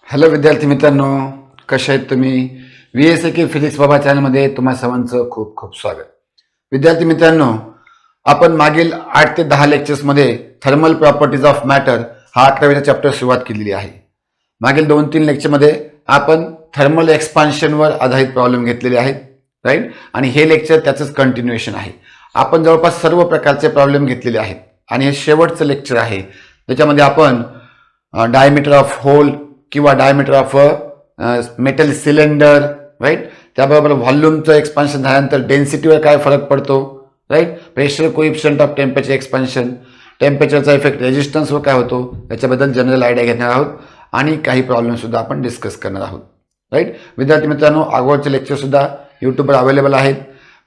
Hello विद्यार्थी मित्रांनो, कसे आहेत तुम्ही? VSAK फिजिक्स बाबा चॅनलमध्ये तुम्हा सर्वांचं खूप खूप स्वागत. विद्यार्थी मित्रांनो, आपण मागील 8 ते 10 लेक्चर्समध्ये थर्मल प्रॉपर्टीज ऑफ मॅटर हा 11वा चॅप्टर सुरुवात केलेली आहे. मागील 2-3 लेक्चरमध्ये आपण थर्मल एक्सपान्शनवर आधारित प्रॉब्लेम घेतलेले आहेत, राईट? आणि हे लेक्चर त्याचंच कंटिन्युएशन आहे. आपण जवळपास सर्व प्रकारचे प्रॉब्लेम घेतलेले आहेत आणि हे शेवटचं लेक्चर आहे ज्याच्यामध्ये आपण डायमीटर ऑफ होल किंवा diameter of metal cylinder, right? त्याबरोबर व्हॉल्यूमचं एक्सपान्शन झाल्यानंतर डेन्सिटीवर काय फरक पडतो, right? Pressure coefficient of temperature expansion, टेम्परेचरचा इफेक्ट रेजिस्टन्सवर काय होतो याच्याबद्दल जनरल आयडिया घेणार आहोत आणि काही प्रॉब्लेमसुद्धा आपण डिस्कस करणार आहोत, राईट? विद्यार्थी मित्रांनो, अगोदरचे लेक्चरसुद्धा यूट्यूबवर अवेलेबल आहेत.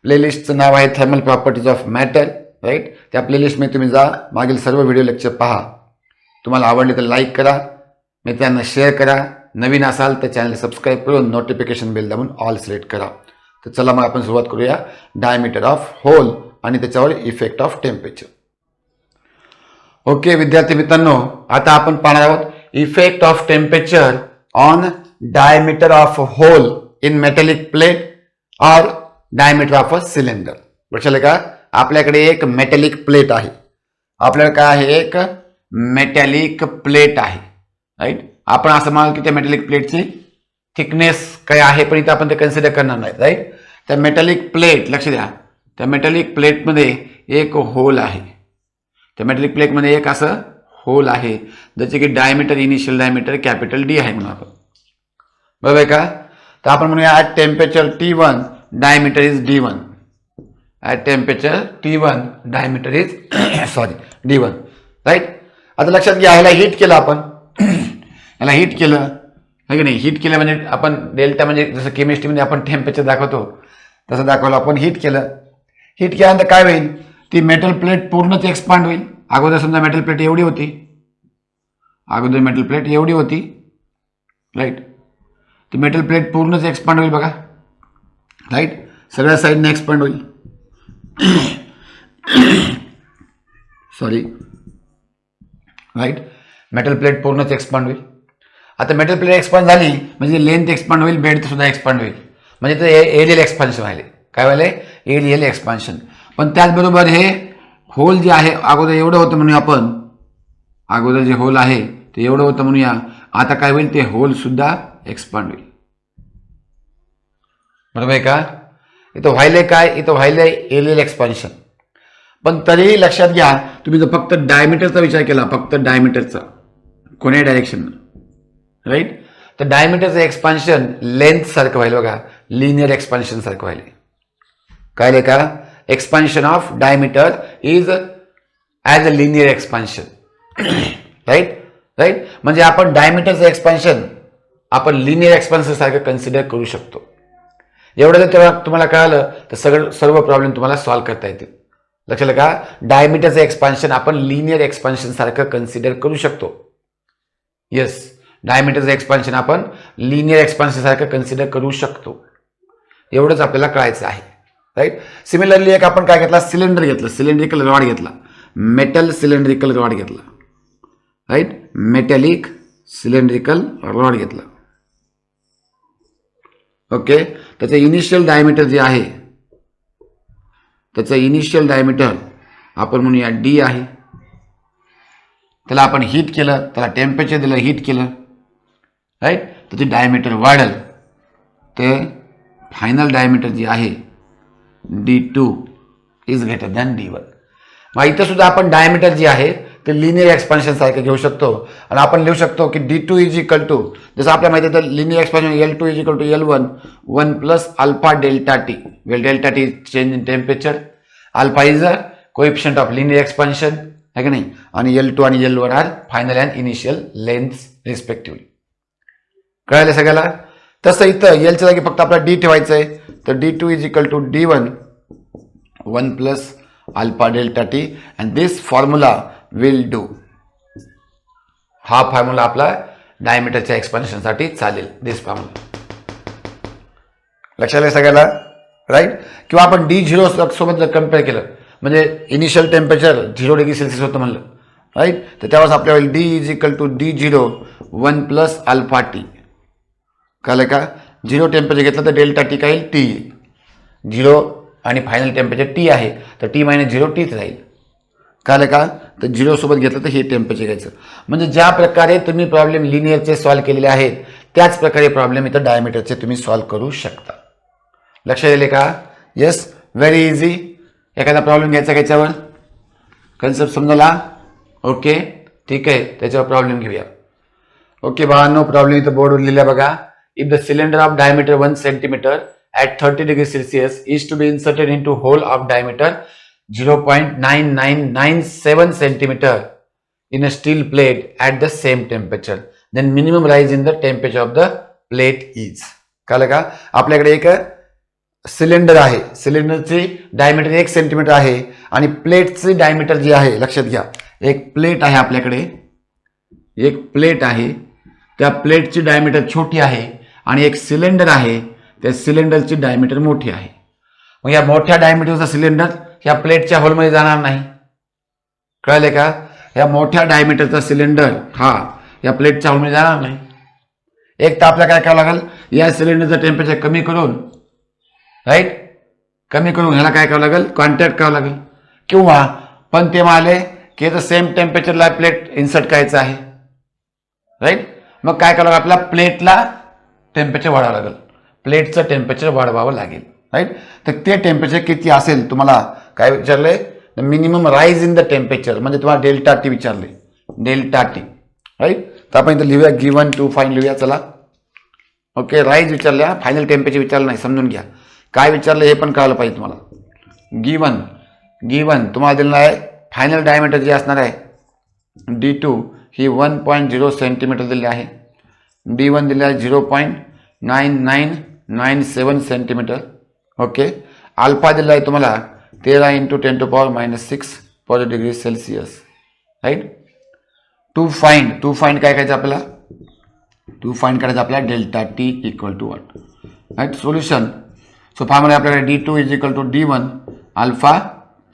प्लेलिस्टचं नाव आहे thermal properties of matter, right? त्या प्लेलिस्टमध्ये तुम्ही जा, मागील सर्व व्हिडिओ लेक्चर पहा. तुम्हाला आवडले तर लाईक करा, मित्रांना शेअर करा, नवीन असाल तर चॅनल सबस्क्राईब करून नोटिफिकेशन बेल दाबून ऑल सिलेक्ट करा. तर चला मग आपण सुरुवात करूया डायमीटर ऑफ होल आणि त्याच्यावर इफेक्ट ऑफ टेम्परेचर. ओके विद्यार्थी मित्रांनो, आता आपण पाहणार आहोत effect of temperature on diameter of hole in metallic plate और डायमीटर ऑफ अ सिलेंडर. लक्षात का? आपल्याकडे एक मेटॅलिक प्लेट आहे. आपल्याकडे काय आहे? एक मेटॅलिक प्लेट आहे, राईट? आपण असं म्हणाल की त्या मेटॅलिक प्लेटची थिकनेस काय आहे, पण इथं आपण ते कन्सिडर करणार नाही, राईट? त्या मेटॅलिक प्लेट, लक्ष द्या, त्या मेटॅलिक प्लेटमध्ये एक होल आहे. त्या मेटॅलिक प्लेटमध्ये एक असं होल आहे ज्याचे की diameter, initial diameter capital D आहे म्हणून आपण, बरोबर आहे का? तर आपण म्हणूया at temperature T1 diameter is D1. At temperature T1 diameter is D1, right? आता लक्षात घ्या, ह्याला हीट केलं आपण, याला हीट केलं आहे की नाही? हीट केलं म्हणजे आपण डेल्टा, म्हणजे जसं केमिस्ट्रीमध्ये आपण टेम्परेचर दाखवतो तसं दाखवलं आपण. हीट केलं, हीट केल्यानंतर काय होईल? ती मेटल प्लेट पूर्णच एक्सपांड होईल. अगोदर समजा मेटल प्लेट एवढी होती, अगोदर मेटल प्लेट एवढी होती, राईट? ती मेटल प्लेट पूर्णच एक्सपांड होईल बघा, राईट? सगळ्या साईडने एक्सपांड होईल. Sorry, right? मेटल प्लेट पूर्णच एक्सपांड होईल. आता मेटल प्लेट एक्सपांड झाली म्हणजे लेंथ एक्सपांड होईल, बेड सुद्धा एक्सपांड होईल, म्हणजे ते एरियल एक्सपान्शन व्हायले. काय व्हायले? Areal expansion. पण त्याचबरोबर हे होल जे आहे अगोदर एवढं होतं म्हणूया आपण, अगोदर जे होल आहे ते एवढं होतं म्हणूया, आता काय होईल? ते होल सुद्धा एक्सपांड होईल, बरोबर आहे का? इथं व्हायले काय? इथं व्हायले एरियल एक्सपान्शन. पण तरीही लक्षात घ्या, तुम्ही जर फक्त डायमीटरचा विचार केला, फक्त डायमीटरचा, कोण्या डायरेक्शन, राईट? तर डायमीटरचं एक्सपान्शन लेंथ सारखं व्हायला बघा, लिनियर एक्सपान्शन सारखं व्हायला. कळले का? Expansion of diameter is as a linear expansion, right? Right? म्हणजे आपण डायमीटरचं एक्सपान्शन आपण लिनियर एक्सपान्शन सारखं कन्सिडर करू शकतो. एवढं जर तेव्हा तुम्हाला कळालं तर सर्व प्रॉब्लेम तुम्हाला सॉल्व्ह करता येतील. लक्षात का? डायमीटरचं एक्सपान्शन आपण लिनियर एक्सपान्शन सारखं कन्सिडर करू शकतो. येस, डायमीटरचं एक्सपान्शन आपण लिनियर एक्सपान्शन सारखं कन्सिडर करू शकतो. एवढंच आपल्याला कळायचं आहे, राईट? सिमिलरली एक आपण काय घेतला? सिलेंडर घेतलं, सिलेंड्रिकल रॉड घेतला, मेटल सिलेंड्रिकल रॉड घेतला, राईट? मेटॅलिक सिलेंड्रिकल रॉड घेतला. ओके, त्याचं इनिशियल डायमीटर जे आहे, त्याचं इनिशियल डायमीटर आपण म्हणूया डी आहे. त्याला आपण हीट केलं, त्याला टेम्परेचर दिलं, हीट केलं, राईट? त्याचे डायमीटर वाढेल, ते फायनल डायमीटर जे आहे D2 is greater than D1. मग इथं सुद्धा आपण डायमीटर जे आहे ते लिनियर एक्सपान्शन सारखं घेऊ शकतो आणि आपण लिहू शकतो की D2 इज इक्वल टू, जसं आपल्या माहिती आहे तर linear expansion L2 is equal to L1 1 plus alpha delta T, well delta T change in temperature, alpha is a coefficient of linear expansion, है की नाही? आणि L2 आणि L1 are final and initial lengths respectively. कळायला सगळ्याला? तसं इथं Lच्या जागी फक्त आपला D ठेवायचं आहे, तर D2 is equal to D1 1 plus alpha delta T and this formula will do. हा फॉर्म्युला आपला डायमीटरच्या एक्सपान्शनसाठी चालेल, दिस फॉर्म्युला. लक्षात आलं सगळ्याला, राईट? किंवा आपण D0 सोबत जर कम्पेअर केलं, म्हणजे इनिशियल टेम्परेचर 0 डिग्री सेल्सिअस होतं म्हणलं, राईट. तर त्यावेळेस आपल्याला D is equal to D0 1 plus alpha T. कळलं का? 0 टेम्परेचर घेतलं तर डेल्टा टी काय येईल? टी येईल. 0 आणि फायनल टेम्परेचर टी आहे तर टी मायनस 0 टीच राहील. कळलं का? तर 0 सोबत घेतलं तर हे टेम्परेचर घ्यायचं. म्हणजे ज्या प्रकारे तुम्ही प्रॉब्लेम लिनियरचे सॉल्व्ह केलेले आहेत त्याच प्रकारे प्रॉब्लेम इथं डायमीटरचे तुम्ही सॉल्व्ह करू शकता. लक्षात येईल का? Yes, very easy. एखादा प्रॉब्लेम घ्यायचा याच्यावर कन्सेप्ट समजला? ओके, ठीक आहे. त्याच्यावर प्रॉब्लेम घेऊया. ओके बाळांनो, प्रॉब्लेम इथं बोर्डवर लिहिला बघा. If the cylinder of diameter 1 centimetre at 30 degrees Celsius is to be inserted into hole of diameter 0.9997 centimeter in a steel plate at the same temperature, then minimum rise in the temperature of the plate is. कळलं का? आपल्याकडे एक cylinder आहे, सिलेंडरची diameter 1 centimetre आहे आणि प्लेटची diameter जी आहे, लक्षात घ्या, एक प्लेट आहे आपल्याकडे, एक प्लेट आहे, त्या प्लेटची डायमीटर छोटी आहे आणि एक सिलेंडर आहे, त्या सिलेंडरची डायमीटर मोठी आहे. मग या मोठ्या डायमीटरचा सिलेंडर ह्या प्लेटच्या होलमध्ये जाणार नाही. कळले का? या मोठ्या डायमीटरचा सिलेंडर हा या प्लेटच्या होलमध्ये जाणार नाही. एक तर आपल्याला काय करावं लागेल, या सिलेंडरचं टेम्परेचर कमी करून, राईट, कमी करून ह्याला काय करावं लागेल, कॉन्टॅक्ट करावं लागेल. किंवा पण ते म्हणाले की याचं सेम टेम्परेचरला प्लेट इन्सर्ट करायचं आहे, राईट. मग काय करावं लागेल, आपल्या प्लेटला टेम्परेचर वाढवावं लागेल, प्लेटचं टेम्परेचर वाढवावं लागेल, राईट. तर ते टेम्परेचर किती असेल तुम्हाला काय विचारलंय, the minimum rise in the temperature, म्हणजे तुम्हाला डेल्टा टी विचारले, डेल्टा टी, राईट. तर आपण इथं लिहूया गिवन टू फाईन लिहूया. चला, ओके. राईज विचारल्या, फायनल टेम्परेचर विचारलं नाही, समजून घ्या काय विचारलं हे पण कळलं पाहिजे तुम्हाला. गिवन तुम्हाला दिलेलं आहे फायनल डायमीटर जे असणार आहे D2 ही 1.0 सेंटीमीटर दिली आहे, D1 दिले आहे 0.9997 सेंटीमीटर. ओके. अल्फा दिला आहे तुम्हाला 13 × 10⁻⁶ per degree Celsius, right. To find काय करायचं आपल्याला, टू फाइंड करायचं आपल्याला delta T equal to what, right. Solution. So formula आपल्याकडे D2 is equal to D1 alpha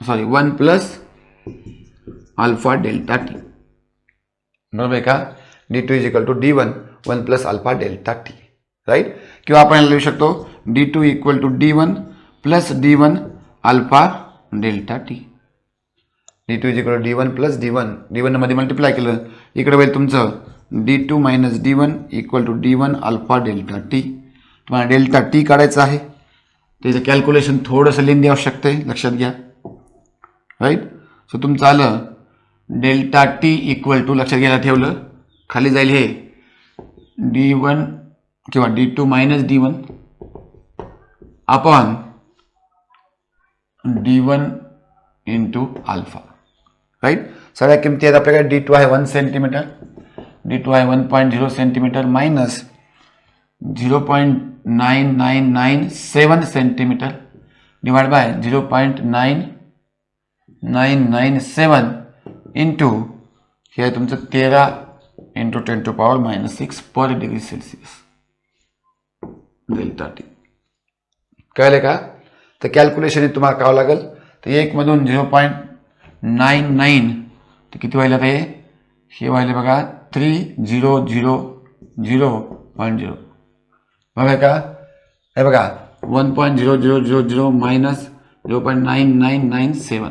1 plus alpha delta T, बरोबर आहे का? D2 is equal to D1 1 plus alpha delta T, right. किंवा आपण लिहू शकतो D2 equal to D1 plus D1 alpha delta T. D2 is equal to D1 plus D1 मध्ये multiply केलं, इकडे होईल तुमचं D2 minus D1 equal to D1 alpha delta T. तुम्हाला डेल्टा टी काढायचं आहे, त्याचं कॅल्क्युलेशन थोडंसं लेंदी आवश्यकता आहे, लक्षात घ्या, राईट. सो तुमचं आलं डेल्टा टी इक्वल टू, लक्षात घ्यायला ठेवलं, खाली जाईल हे D1 किंवा D2 minus D1 upon D1 into alpha, right. सगळ्या किमती आहेत आपल्याकडे. D2 आहे 1 सेंटीमीटर, D2 आहे 1.0 centimetre minus 0.9997 centimetre divide by 0.9997 into हे आहे तुमचं 13 × 10⁻⁶ per degree Celsius delta T. कळले का? तर कॅल्क्युलेशन तुम्हाला करावं लागेल. तर 1 मधून 0.99 तर किती व्हायला हे व्हायला बघा 3000.0 बघा का, हे बघा 1.0000 मायनस 0.9997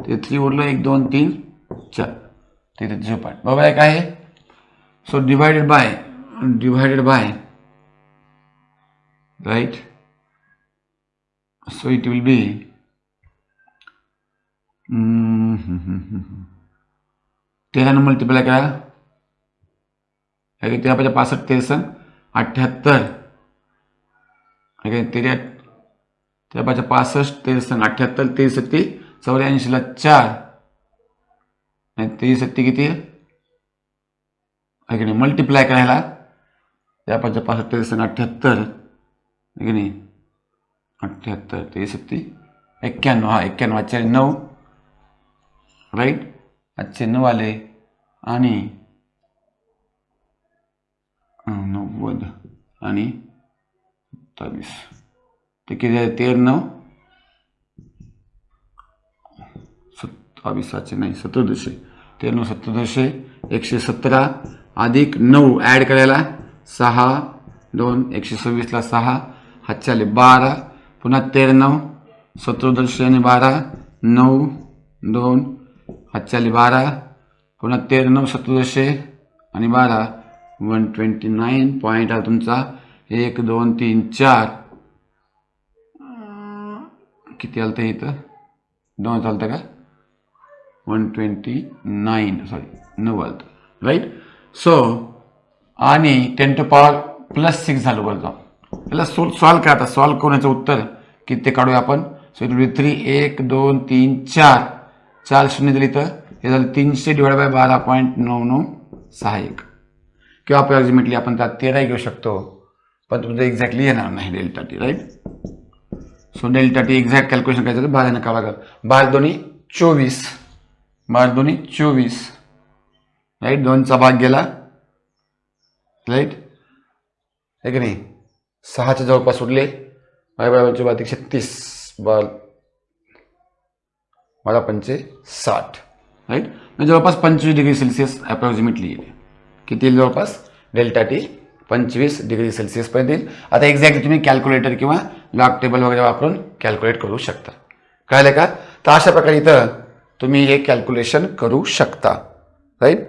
ते 3 उरलं, 1 2 3 4 तिथे 0. बरोबर आहे काय? So divided by right. So it will be 13 ने मल्टिप्लाय करा, 13 × 5 = 63 78 13 × 5 = 65 63 78 63 84 ला 4 आणि 63 किती आहे की नाही, मल्टिप्लाय करायला 3 × 5 = 65 63 78 आहे की नाही, 78 63 91, हा 91 आजचे 9, राईट, आजचे 9 आले आणि 90 आणि 27 ते किती आहे 13 9 27 नाही 17 13 सत्तरशे 117 अधिक 9 ॲड करायला 6 2 126 ला 6 हातच्याले 12 पुन्हा 13 सत्तरशे आणि 12 9 2 हातच्याले 12 पुन्हा 13 सत्तरशे आणि 12 129 पॉईंट आहे तुमचा 1 2 3 4 किती आलं तर इथं 2 चालतं का 129 सॉरी 9 आलं राईट. सो आणि 10 to power +6 झालं वर जाऊन त्याला सॉल्व करा. आता सॉल्व करण्याचं उत्तर किती ते काढूया आपण. सो इट विल बी 3 1 2 3 4 4 शून्य दिली तर हे झालं 300 / 12.9961 किंवा अप्रॉक्सिमेटली आपण त्यात 13 घेऊ शकतो पण तुमचं एक्झॅक्टली येणार नाही delta T right. So delta T exact calculation करायचं तर 12 नका लागेल. 12 दोन्ही 24 12 दोन्ही 24 राईट. 2चा भाग गेला राईट आहे की नाही 6च्या जवळपास सुटले 12 12 पंचे 60 राईट. म्हणजे जवळपास 25 डिग्री सेल्सिअस अप्रॉक्सिमेटली येईल. किती येईल जवळपास डेल्टा टी 25 डिग्री सेल्सिअस पर्यंत येईल. आता एक्झॅक्टली तुम्ही कॅल्क्युलेटर किंवा लॉग टेबल वगैरे वापरून कॅल्क्युलेट करू शकता. कळलं का. तर अशा प्रकारे इथं तुम्ही हे कॅल्क्युलेशन करू शकता राईट.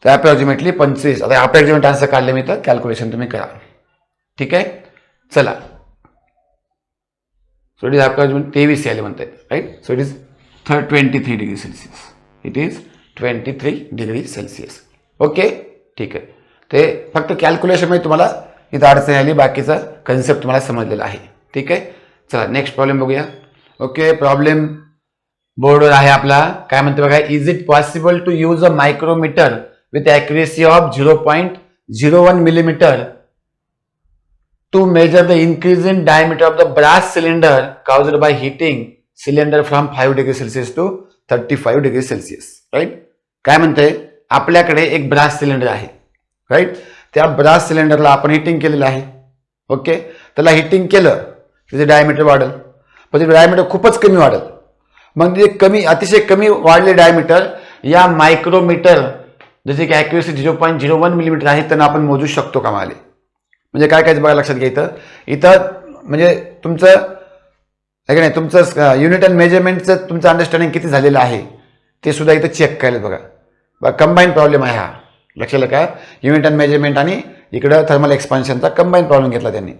तर अप्रॉक्सिमेटली 25 आता अप्रॉक्सिमेट आन्सर काढले मी तर कॅल्क्युलेशन तुम्ही करा. ठीक आहे चला. सो इट इज अप्रॉक्सिमेट 23 यायला म्हणतात right. So it is 23 degree Celsius. It is 23 degree Celsius. Okay ठीक आहे. ते फक्त कॅल्क्युलेशनमध्ये तुम्हाला इथं अडचण आली बाकीचा कन्सेप्ट तुम्हाला समजलेला आहे. ठीक आहे चला नेक्स्ट प्रॉब्लेम बघूया. ओके प्रॉब्लेम बोर्डवर आहे आपला. काय म्हणते बघा. Is it possible to use a micrometer with accuracy of 0.01 millimetre to measure the increase in diameter of the brass cylinder caused by heating cylinder from 5 degree Celsius to 35 degree Celsius. Right. काय म्हणते आपल्याकडे एक brass cylinder आहे right. त्या brass सिलेंडरला आपण heating केलेलं आहे. Okay त्याला हिटिंग केलं त्याचे डायमीटर वाढेल पण ते डायमीटर खूपच कमी वाढेल. मग ते कमी अतिशय कमी वाढले डायमीटर या मायक्रोमीटर जसे की ॲक्युरेसी 0.01 मिलीमीटर आहे त्यांना आपण मोजू शकतो का माले. म्हणजे काय काय बघा लक्षात घ्यायचं इथं म्हणजे तुमचं आहे की नाही तुमचं युनिट अँड मेजरमेंटचं तुमचं अंडरस्टँडिंग किती झालेलं आहे ते सुद्धा इथं चेक करायला बघा. कंबाईन प्रॉब्लेम आहे हा लक्षात का. युनिट अँड मेजरमेंट आणि इकडं थर्मल एक्सपान्शनचा कंबाईन प्रॉब्लेम घेतला त्यांनी.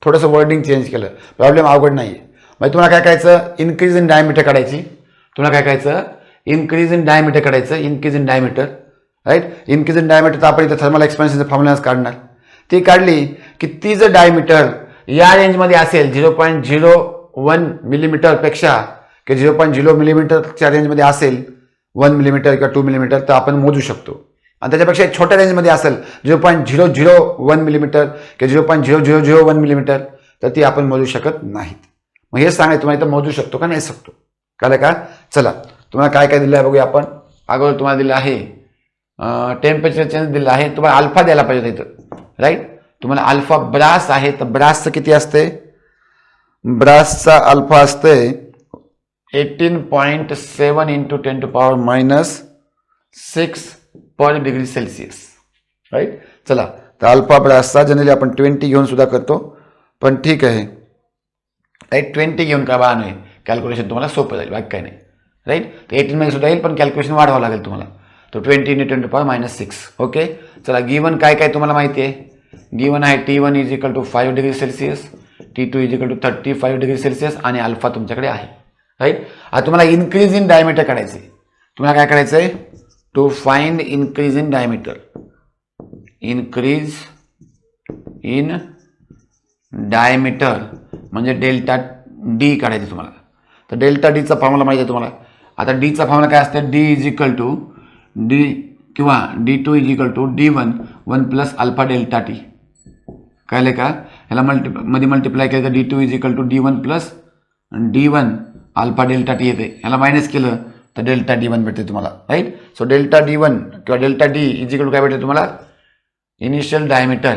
थोडंसं वर्डिंग चेंज केलं. प्रॉब्लेम अवघड नाही आहे. मग तुम्हाला काय करायचं इन्क्रीज इन डायमीटर काढायची. तुम्हाला काय करायचं इन्क्रीज इन डायमीटर काढायचं. Increase in diameter right. Increase in diameter तर आपण इथं थर्मल एक्सपान्शनचा फॉर्म्युलाच काढणार. ती काढली की ती जर डायमीटर या रेंजमध्ये असेल 0.01 मिलीमीटरपेक्षा की 0.0 मिलीमीटरच्या रेंजमध्ये असेल 1 मिलीमीटर किंवा 2 मिलीमीटर तर आपण मोजू शकतो. आणि त्याच्यापेक्षा एक छोट्या रेंजमध्ये असेल 0.001 मिलीमीटर किंवा 0.0001 मिलीमीटर तर ती आपण मोजू शकत नाहीत. मग हे सांगायचं तुम्हाला इथं मोजू शकतो का नाही शकतो. कळलं का. चला तुम्हाला काय काय दिलं आहे बघूया आपण. अगोदर तुम्हाला दिलं आहे टेम्परेचर चेंज दिलं आहे. तुम्हाला अल्फा द्यायला पाहिजे इथं राईट. तुम्हाला अल्फा ब्रास आहे तर ब्रासचं किती असते ब्रासचा अल्फा असते 18.7 × 10⁻⁻6 पर डिग्री सेल्सिअस राईट. चला तर अल्फा ब्रासचा जनरली आपण 20 घेऊन सुद्धा करतो पण ठीक आहे राईट. 20 घेऊन का बा नाही कॅल्क्युलेशन तुम्हाला सोपं जाईल बाकी काय नाही राईट. तर 18 मध्ये सुद्धा येईल पण कॅल्क्युलेशन वाढवावं लागेल तुम्हाला. तो 20 × 10⁻⁻6 ओके. चला गिवन काय काय तुम्हाला माहिती आहे. गिवन आहे T1 = 5 degree Celsius T2 = 35 degree Celsius आणि अल्फा तुमच्याकडे आहे राईट. आता तुम्हाला इन्क्रीज इन डायमीटर काढायचे. तुम्हाला काय करायचं आहे to find increase in diameter. Increase in diameter म्हणजे डेल्टा डी काढायचं तुम्हाला. तर डेल्टा डीचा फॉर्म्युला माहिती आहे तुम्हाला. आता डीचा फॉर्म्युला काय असते D = D किंवा D2 = D1 1 + alpha delta T. कळले का. ह्याला मध्ये मल्टिप्लाय केलं तर D2 = D1 + D1 alpha delta T येते. ह्याला मायनस केलं तर डेल्टा D1 भेटते तुम्हाला राईट. सो डेल्टा D1 किंवा डेल्टा D = काय भेटते तुम्हाला इनिशियल डायमीटर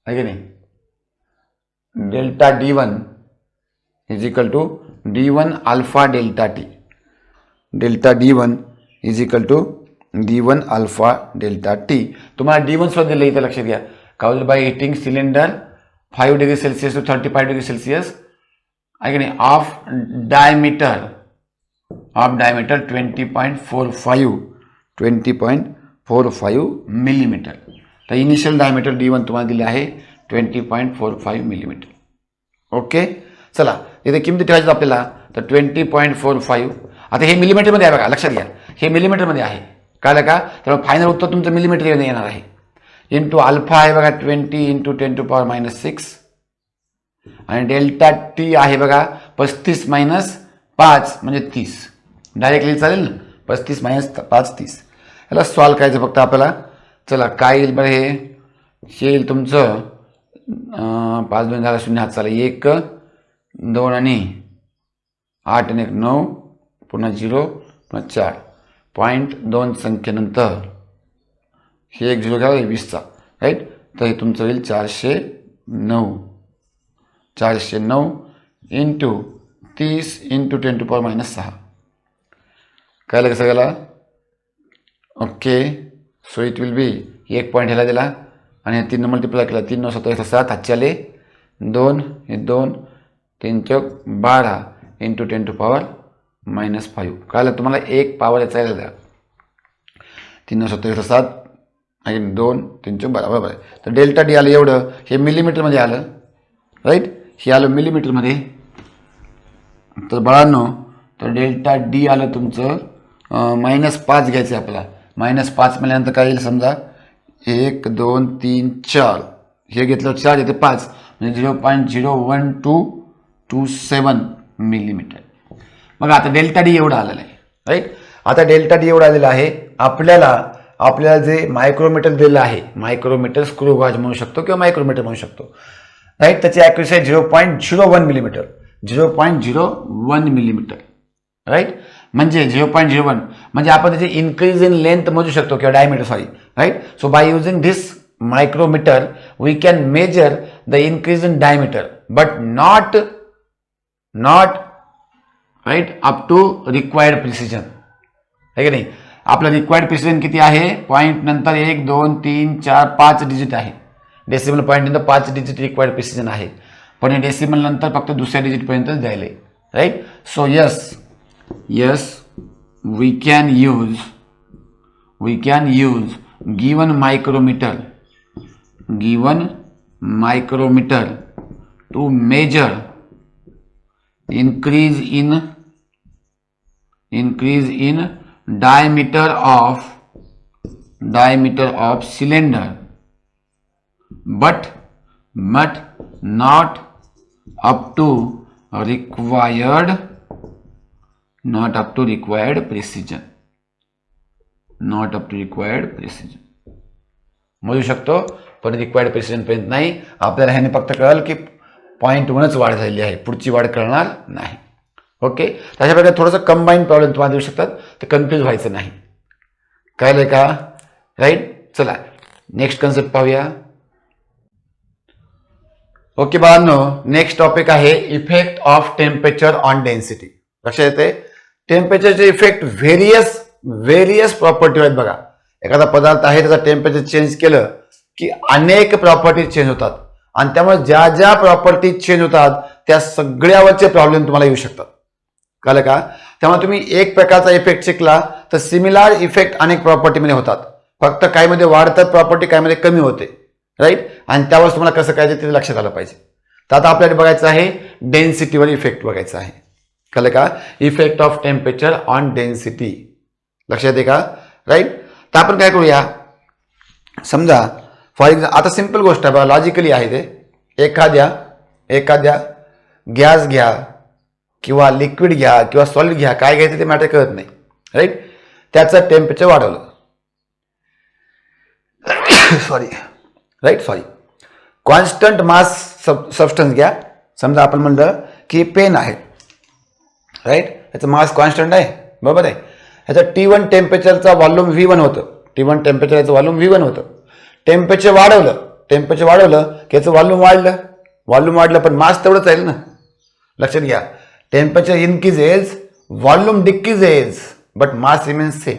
आहे की नाही. Delta D1 = D1 alpha delta T delta D1 is equal to D1 alpha delta T. तुम्हाला D1 सुद्धा दिलं इथे लक्षात घ्या. Cause by heating cylinder 5 degree Celsius to 35 degree Celsius आहे की नाही ऑफ डायमीटर 20.45 मिलीमीटर. तर इनिशियल डायमीटर D1 तुम्हाला दिले आहे 20.45 मिलीमीटर. ओके, चला इथे किमती ठेवायचं आपल्याला. तर 20.45 आता हे मिलीमीटरमध्ये आहे बघा, लक्षात घ्या हे मिलीमीटरमध्ये आहे. कळलं का? त्यामुळे फायनल उत्तर तुमचं मिलीमीटर येणार आहे. इंटू अल्फा आहे बघा 20 इंटू 10⁻⁶ आणि डेल्टा टी आहे बघा 35 - 5 म्हणजे 30. डायरेक्टली चालेल ना, 35 - 5 30. याला सॉल्व करायचं फक्त आपल्याला. चला काय येईल बरं, हे येईल तुमचं 5 2 झाला 0 हात चालेल 1 2 आणि 8 आणि 1 9 पुन्हा 0 पुन्हा 4 0.2 संख्येनंतर हे 1 0 घ्या 20चा राईट. तर हे तुमचं होईल 409 इंटू 30 इंटू 10⁻⁶. कळलं कसं गेला? Okay, so it will B 1 point ह्याला दिला आणि 3 मल्टिप्लाय केला 3 9 7 7 हातच्याले 2 हे 2 3 चौक 12 इंटू 10⁻⁵. कळलं तुम्हाला? 1 पॉवर याचा द्या 3 9 7 7 आणि 2 3 चौक 12 बरोबर आहे. तर डेल्टा डी आलं एवढं, हे मिलीमीटरमध्ये आलं राईट, हे आलं मिलीमीटरमध्ये. तर बाळांनो, तर डेल्टा डी आलं तुमचं -5 घ्यायचं आहे आपल्याला. -5 म्हणल्यानंतर काय येईल समजा 1 2 3 4 हे घेतलं 4 येते 5 म्हणजे 0.01227 मिलीमीटर. मग आता डेल्टा डी एवढं आलेलं आहे राईट. आता डेल्टा डी एवढं आलेलं आहे. आपल्याला जे मायक्रोमीटर दिलं आहे, मायक्रोमीटर स्क्रू गॉज म्हणू शकतो किंवा मायक्रोमीटर म्हणू शकतो राईट. त्याची ॲक्युरेसी आहे 0.01 मिलीमीटर, 0.01 मिलीमीटर राईट. म्हणजे 0.01 म्हणजे आपण त्याची इन्क्रीज इन लेंथ मोजू शकतो किंवा diameter sorry right. So by using this micrometer we can measure the increase in diameter but not right up to required precision. है की नाही? आपलं रिक्वायर्ड प्रिसिजन किती आहे? पॉईंट नंतर 1 2 3 4 5 डिजिट आहे. डेसिमल पॉईंट नंतर 5 डिजिट रिक्वायर्ड प्रिसिजन आहे, पण हे डेसिमल नंतर फक्त दुसऱ्या डिजिट पर्यंतच द्यायला right. So yes we can use given micrometer to measure increase in diameter of cylinder but not up to required precision. मोजू शकतो पण रिक्वायर्ड प्रिसिजन पर्यंत नाही. आपल्याला ह्याने फक्त कळलं की पॉईंट 1च वाढ झालेली आहे, पुढची वाढ कळणार नाही. ओके, तशा प्रकारे थोडंसं कंबाईन प्रॉब्लेम तुम्हाला देऊ शकतात, तर कन्फ्यूज व्हायचं नाही. कळलंय का राईट. चला नेक्स्ट कन्सेप्ट पाहूया. ओके बाळांनो, नेक्स्ट टॉपिक आहे effect of temperature on density. लक्षात येते टेम्परेचरचे इफेक्ट व्हेरियस प्रॉपर्टी आहेत बघा. एखादा पदार्थ आहे त्याचा टेम्परेचर चेंज केलं की अनेक प्रॉपर्टीज चेंज होतात आणि त्यामुळे ज्या ज्या प्रॉपर्टीज चेंज होतात त्या सगळ्यावरचे प्रॉब्लेम तुम्हाला येऊ शकतात. कळलं का? त्यामुळे तुम्ही एक प्रकारचा इफेक्ट शिकला तर सिमिलर इफेक्ट अनेक प्रॉपर्टीमध्ये होतात, फक्त काहीमध्ये वाढतात प्रॉपर्टी, काहीमध्ये कमी होते राईट. आणि त्यावर तुम्हाला कसं काय ते लक्षात आलं पाहिजे. तर आता आपल्याला बघायचं आहे डेन्सिटीवर इफेक्ट बघायचा आहे. कळलं का? Effect of temperature on density. लक्षात येते का राईट. तर आपण काय करूया, समजा फॉर एक्झाम्पल आता सिंपल गोष्ट आहे बघा, लॉजिकली आहे ते. एखाद्या गॅस घ्या किंवा लिक्विड घ्या किंवा सॉलिड घ्या, काय घ्यायचं ते मॅटर कळत नाही राईट. त्याचं टेम्परेचर वाढवलं सॉरी कॉन्स्टंट मास सबस्टन्स घ्या. समजा आपण म्हणलं की पेन आहे राईट, त्याचं मास कॉन्स्टंट आहे बरोबर आहे. ह्याचं T1 टेम्परेचरचा व्हॉल्यूम V1 होतं. T1 टेम्परेचरचं व्हॉल्यूम V1 होतं. टेम्परेचर वाढवलं की याचं व्हॉल्यूम वाढलं पण मास तेवढंच आहे ना. लक्षात घ्या, temperature increases volume decreases but mass remains same.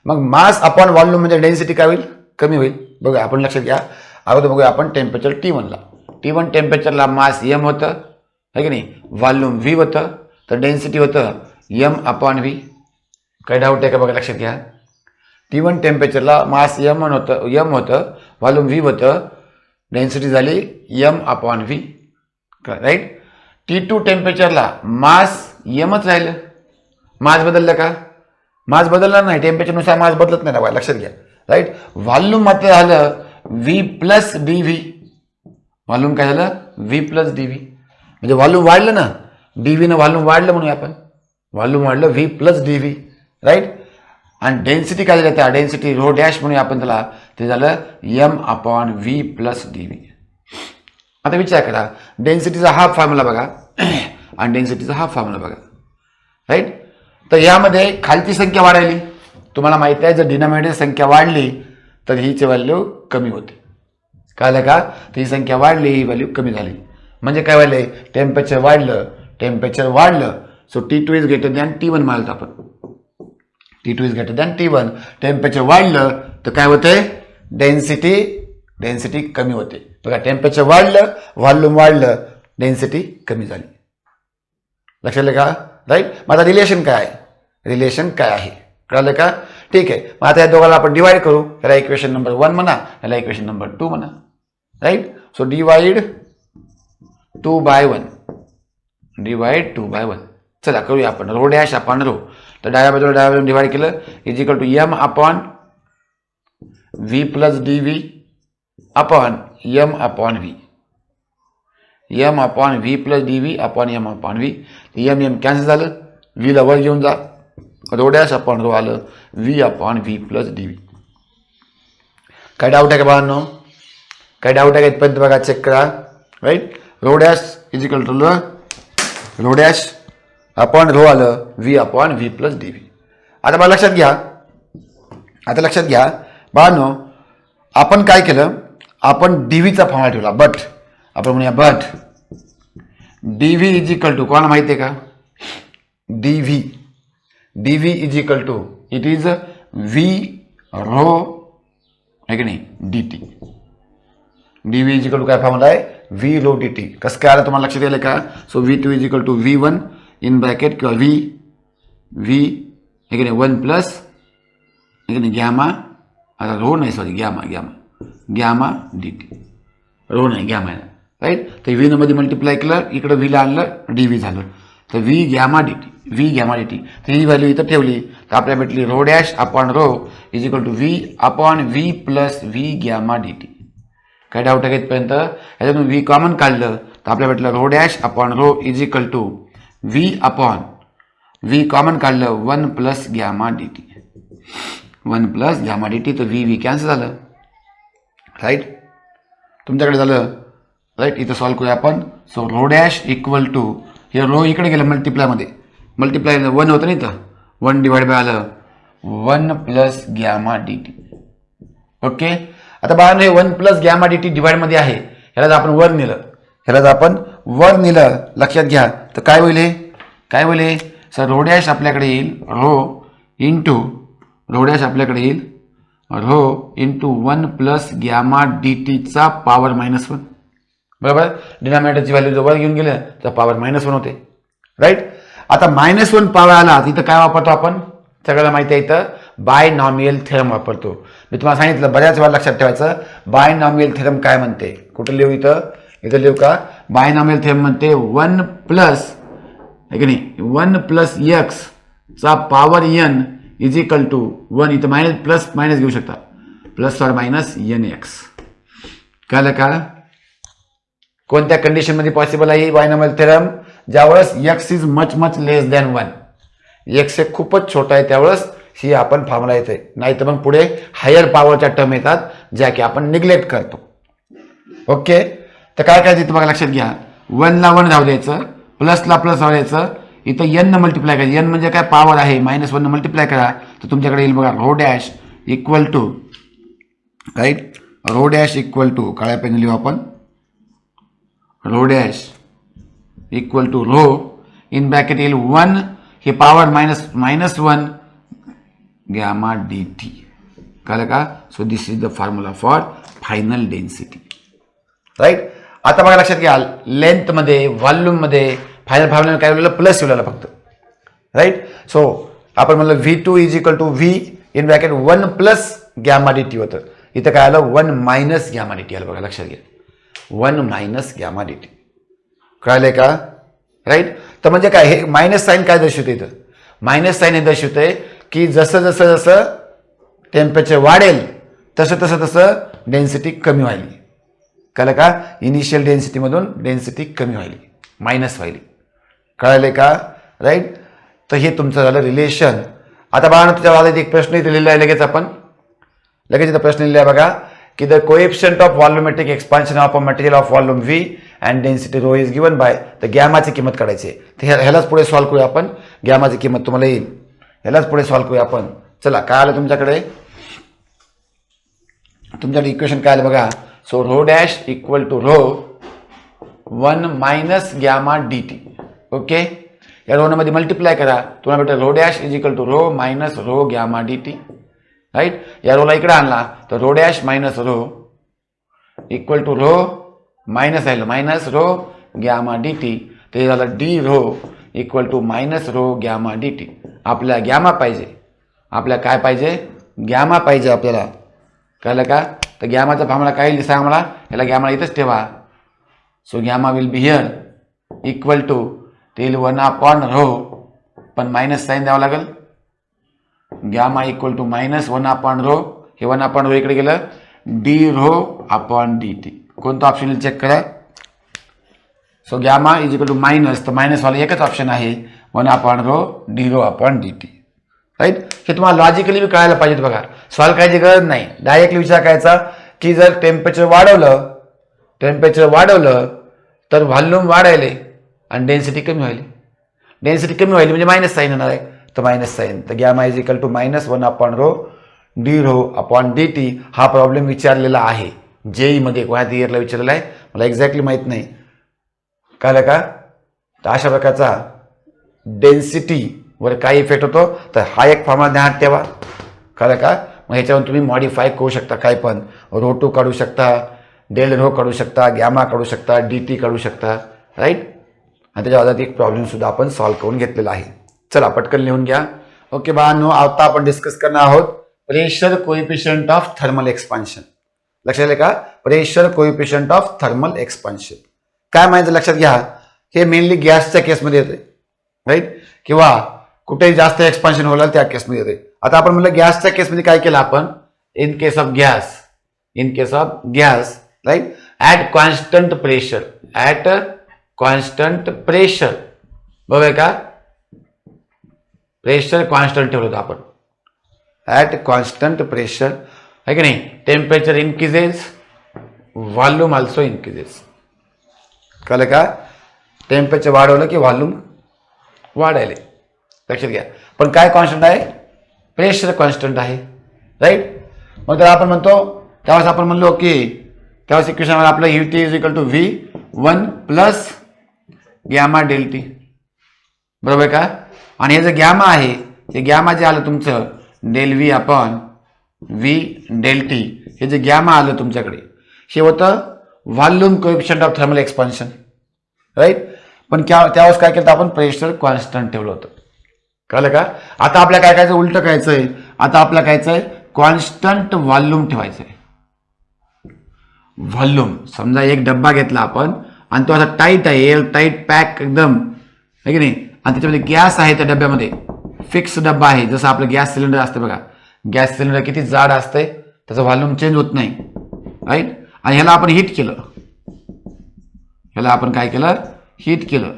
मग मास अपॉन व्हॉल्यूम म्हणजे डेन्सिटी काय होईल, कमी होईल. बघा आपण लक्षात घ्या. अगोदर बघूया आपण टेम्परेचर T1 ला. T1 टेम्परेचरला मास m होतं है की नाही, व्हॉल्यूम v होतं, तर डेन्सिटी होतं m अपॉन v. काही डाऊट आहे का बघा, लक्षात घ्या. T1 टेम्परेचरला मास m होतं, व्हॉल्यूम v होतं, डेन्सिटी झाली m upon v, right. T2 टेम्परेचरला मास mच राहिलं, मास बदललं का, मास बदलला नाही, टेम्परेचरनुसार मास बदलत नाही ना, लक्षात घ्या, राईट. व्हॉल्यूम मात्र झालं v प्लस dv. व्हॉल्यूम काय झालं, v प्लस dv, म्हणजे व्हॉल्यूम वाढलं ना, dv न व्हॉल्यूम वाढलं म्हणूया आपण, व्हॉल्यूम वाढलं v प्लस dv, राईट. आणि डेन्सिटी काय झालं, त्या डेन्सिटी रो डॅश म्हणूया आपण त्याला, ते झालं m upon v plus dv. आता विचार करा, डेन्सिटीचा हा फॉर्म्युला बघा आणि डेन्सिटीचा हा फॉर्म्युला बघा, राईट. तर यामध्ये खालची संख्या वाढायली, तुम्हाला माहिती आहे जर डिनॉमिनेटर संख्या वाढली तर हीची व्हॅल्यू कमी होते. कळलं का, तर ही संख्या वाढली, ही व्हॅल्यू कमी झाली. म्हणजे काय व्हायले, टेम्परेचर वाढलं, so T2 is greater than T1 मानलं आपण. T2 is greater than T1. Temperature वाढलं तर काय होतंय, डेन्सिटी कमी होते. बघा, टेम्परेचर वाढलं, व्हॉल्यूम वाढलं, डेन्सिटी कमी झाली. लक्षात का, राईट. मग आता रिलेशन काय आहे, कळलं का. ठीक आहे. मग आता या दोघांना आपण डिवाइड करू. याला इक्वेशन नंबर 1 म्हणा, याला इक्वेशन नंबर 2 म्हणा, राईट. So divide 2/1. चला करूया आपण. रो डॅश अपॉन रो, तर डाव्या बाजूला डिवाइड केलं, is equal to m upon v plus dv upon m upon v. m upon v plus dv upon m upon v. m cancel झालं, v ला वर घेऊन जा, रो डॅश अपॉन रो आलं v upon v plus dv. काय doubt आहे का बाळांनो, काय डाऊट आहे का इथपर्यंत बघा, चेक करा, right. Rho dash is equal to rho dash upon rho आलं v upon v plus dv. आता मला लक्षात घ्या बाळांनो, आपण काय केलं, आपण dvचा फॉर्म्युला ठेवला, बट आपण म्हणूया but dv is equal to, कोणाला माहिती आहे का, dv is equal to it is v rho आहे की नाही dt. dv is equal to काय फॉर्म्युला आहे, v रो dt. कसं काय आलं तुम्हाला लक्षात येईल का. So v2 is equal to v1 in bracket किंवा v आहे की नाही 1 प्लस आहे की नाही गॅमा, आता रो नाही सॉरी गॅमा dt, रो नाही गॅमा आहे, राईट. तर v मध्ये मल्टिप्लाय केलं, इकडं v ला आणलं, dv झालं, तर v गॅमा dt. तर ही व्हॅल्यू इथं ठेवली तर आपल्याला भेटली rho dash upon rho is equal to v upon v plus v gamma dt. काय डाऊट आहे इथपर्यंत, याच्यातून v कॉमन काढलं तर आपल्याला भेटलं rho dash upon rho is equal to v upon v common काढलं 1 प्लस गॅमा dt. तर v कॅन्सल झालं, राईट. तुमच्याकडे झालं, राईट. इथं सॉल्व्ह करूया आपण. So rho dash equal to, हे रो इकडे गेलं मल्टिप्लाय 1 होतं नाही, तर 1 डिवाइड बाय आलं 1 प्लस गॅमा dt. ओके. आता बाळांनो हे 1 प्लस गॅमा dt डिवाइड मध्ये आहे, ह्याला जर आपण वर नेलं, लक्षात घ्या, तर काय होईल, सर रो डॅश आपल्याकडे येईल rho into 1 plus gamma dt चा पॉवर -1. बरोबर. डिनॉमिनेटरची व्हॅल्यू जर वर घेऊन गेलं तर पॉवर -1 होते, राईट. आता -1 पॉवर आला तिथं काय वापरतो आपण, सगळ्याला माहिती आहे, इथं बायनॉमियल थेरम वापरतो. मी तुम्हाला सांगितलं बऱ्याच वेळा लक्षात ठेवायचं, बायनॉमियल थेरम काय म्हणते, कुठं लिहू, इथं लिहू का. बायनॉमियल थेरम म्हणते 1 प्लस आहे की नाही 1 प्लस x चा power n is equal to 1. इथं प्लस मायनस घेऊ शकता, प्लस और मायनस nx. कळलं का. कोणत्या कंडिशन मध्ये पॉसिबल आहे बायनॉमियल थेरम, ज्यावेळेस x is much less than 1, x हे खूपच छोटा आहे त्यावेळेस ही आपण फॉर्म्युला येते, नाही तर मग पुढे हायर पॉवरच्या टर्म येतात ज्या की आपण निग्लेक्ट करतो. ओके. तर काय करायचं बघा, लक्षात घ्या, 1 ला 1 राहू द्यायचं, प्लसला प्लस राहू द्यायचं, इथं n न मल्टिप्लाय करायचं, n म्हणजे काय पॉवर आहे, -1 न मल्टिप्लाय करा तर तुमच्याकडे येईल बघा rho dash equal to, right. Rho dash equal to, काळ्या पेन लिहू आपण, rho dash equal to rho in bracket येईल 1, हे पॉवर -1 गॅमा dt. कळलं का? So this is the formula for final density. Right. आता बघा लक्षात घ्या, लेंथ मध्ये व्हॉल्यूम मध्ये फायनल फॉर्म्युला काय लिहिलं? प्लस लिहिलं फक्त. राईट. सो आपण म्हणलं V2 is equal to V in bracket 1 plus gamma dt होतं. इथं काय आलं? 1 मायनस गॅमा dt आलं. बघा लक्षात घ्या, 1 मायनस गॅमा dt. कळले का? राईट. तर म्हणजे काय, हे मायनस साईन काय दर्शवते? इथं मायनस साईन हे दर्शवते की जसं जसं जसं टेम्परेचर वाढेल तसं तसं तसं डेन्सिटी कमी व्हायली. कळलं का? इनिशियल डेन्सिटीमधून डेन्सिटी कमी व्हायली, मायनस व्हायली. कळले का? राईट. तर हे तुमचं झालं रिलेशन. आता बघा ना, तुझ्या एक प्रश्न इथे लिहिला आहे लगेच आपण. लगेच इथं प्रश्न लिहिला आहे बघा की the coefficient of volumetric expansion of a material of volume V and density rho is given by. तर गॅमाची किंमत काढायची आहे. तर ह्यालाच पुढे सॉल्व्ह करूया आपण. गॅमाची किंमत तुम्हाला येईल, ह्यालाच पुढे सॉल्व्ह करूया आपण. चला, काय आलं तुमच्याकडे? तुमच्याकडे इक्वेशन काय आलं बघा. So rho dash equal to rho 1 minus gamma dt. Okay. या रो मध्ये मल्टिप्लाय करा, तुम्हाला भेटेल rho dash is equal to rho minus rho gamma dt. Right. या रोला इकडे आणला तर rho dash minus rho equal to rho minus आहे मायनस रो गॅमा dt. ते झालं D rho equal to minus rho gamma dt. आपल्याला gamma पाहिजे. आपल्याला काय पाहिजे? गॅमा पाहिजे आपल्याला. कळलं का? तर गॅमाचा फॉर्म्युला काय येईल सांगा मला. ह्याला गॅमा इथंच ठेवा. So gamma will be here equal to ते 1 अपॉन रो, पण मायनस साईन द्यावं लागेल. Gamma equal to minus 1 upon rho. हे 1 अपॉन रो इकडे गेलं, डी रो अपॉन dt. कोणतं ऑप्शन चेक करा. So gamma is equal to minus, तर मायनस वाला एकच ऑप्शन आहे, 1 upon rho D rho upon dt. Right. हे तुम्हाला लॉजिकली बी कळायला पाहिजे. बघा, सॉल्व्ह करायची गरज नाही, डायरेक्टली विचार करायचा की जर टेम्परेचर वाढवलं तर व्हॉल्यूम वाढायले आणि डेन्सिटी कमी व्हायली. डेन्सिटी कमी व्हायली म्हणजे मायनस साईन येणार आहे, तर मायनस साईन. तर gamma is equal to minus 1 upon rho D rho upon dt. हा प्रॉब्लेम विचारलेला आहे JEE मध्ये, कोणत्या इयरला विचारलेला आहे मला एक्झॅक्टली माहित नाही. कळलं का? तर अशा प्रकारचा डेन्सिटी वर काय इफेक्ट होतो, तर हा एक फॉर्म्युला ध्यानात ठेवा. कळलं का? मग ह्याच्यावर तुम्ही मॉडिफाय करू शकता, काय पण रो टू काढू शकता, डेल रो काढू शकता, गॅमा काढू शकता, dt काढू शकता. राईट. आणि त्याच्या आधारात एक प्रॉब्लेम सुद्धा आपण सॉल्व्ह करून घेतलेला आहे. चला पटकन लिहून घ्या. ओके बाळांनो, आता आपण डिस्कस करणार आहोत pressure coefficient of thermal expansion. लक्षात आले का? Pressure coefficient of thermal expansion काय माहिती लक्षात घ्या. हे मेनली गॅसच्या केसमध्ये येते. राईट. किंवा कुठेही जास्त एक्सपान्शन होईल त्या केसमध्ये येते. आता आपण म्हणलं गॅसच्या केसमध्ये काय केलं आपण, in case of gas right, at constant pressure बरोबर का? प्रेशर कॉन्स्टंट ठेवलं होतं आपण. ऍट कॉन्स्टंट प्रेशर आहे की नाही, temperature increases, volume also increases. कळलं का? टेम्परेचर वाढवलं की व्हॉल्यूम वाढायले. लक्षात घ्या. पण काय कॉन्स्टंट आहे? प्रेशर कॉन्स्टंट आहे. राईट. मग तर आपण म्हणतो त्यावेळेस आपण म्हणलो की त्यावेळेस इक्वेशन आपलं UT is equal to V1 plus gamma del T. बरोबर का? आणि हे जे गॅमा आहे, हे गॅमा जे आलं तुमचं del V upon V del T, हे जे गॅमा आलं तुमच्याकडे हे होतं volume coefficient of thermal expansion. Right. पण त्यावेळेस काय केलं आपण, प्रेशर कॉन्स्टंट ठेवलं होतं. कळलं का? आता आपल्याला काय करायचं, उलट करायचंय. आता आपल्याला कायचंय, कॉन्स्टंट व्हॉल्यूम ठेवायचंय. व्हॉल्यूम समजा एक डब्बा घेतला आपण आणि तो असा टाईट आहे, एअर टाईट पॅक एकदम आहे की नाही, आणि त्याच्यामध्ये गॅस आहे त्या डब्यामध्ये, फिक्स डब्बा आहे. जसं आपलं गॅस सिलेंडर असतं बघा, गॅस सिलेंडर किती जाड असतंय, त्याचं व्हॉल्यूम चेंज होत नाही. राईट. आणि ह्याला आपण हीट केलं, ह्याला आपण काय केलं, हीट केलं.